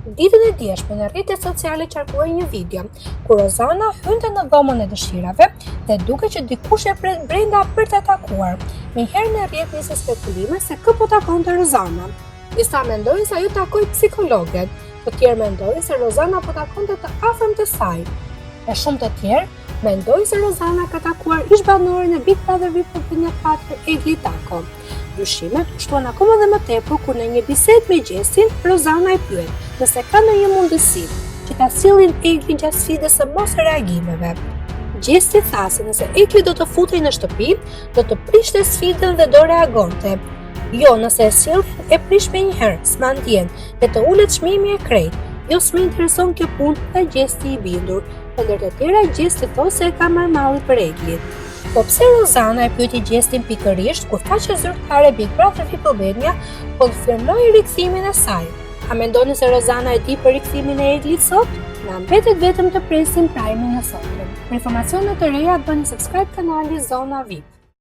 Ditën e djeshme në rrjetet sociale qarkulloi një video ku Rozana hynte në dhomën e dëshirave dhe duke që dikush e pret brenda për të atakuar. Njëherë në rrjet nisi spekulime se kë po takonte Rozana. Disa mendojnë se ajo takoi psikologet, të tjerë mendojnë se Rozana po takonte të afërm të saj. E shumë të tjerë mendojnë se Rozana ka takuar ish-banorin e Big Brother VIP në 4 Egli Tako. Dyshimet u shtuan akoma dhe më tepër kur në një bisedë me Gjestin, Rozana e pyet nëse ka ndonjë mundësi që ta sillin Eglin gjatë sfidës së mos reagimeve. Gjesti tha se nëse Egli do të futej në shtëpi, do të prishte sfidën dhe do reagonte. Jo, nëse e sillin, e prish menjëherë, s'ma ndjen, dhe të ulet çmimi e krejt. Jo, s'më intereson kjo punë, tha Gjesti i bindur. Ndër të tjera, Gjesti thos se e ka marrë malli për Eglin. Po pse Rozana e pyeti Gjestin pikërisht kur faqja zyrtare Big Brother VIP Albania konfirmoi rikthimin e saj? A mendoni se Rozana e di për rikthimin e Eglit sot? Na mbetet vetëm të presim prajmin e sotëm. Për informacione të reja bëni subscribe kanali Zona VIP.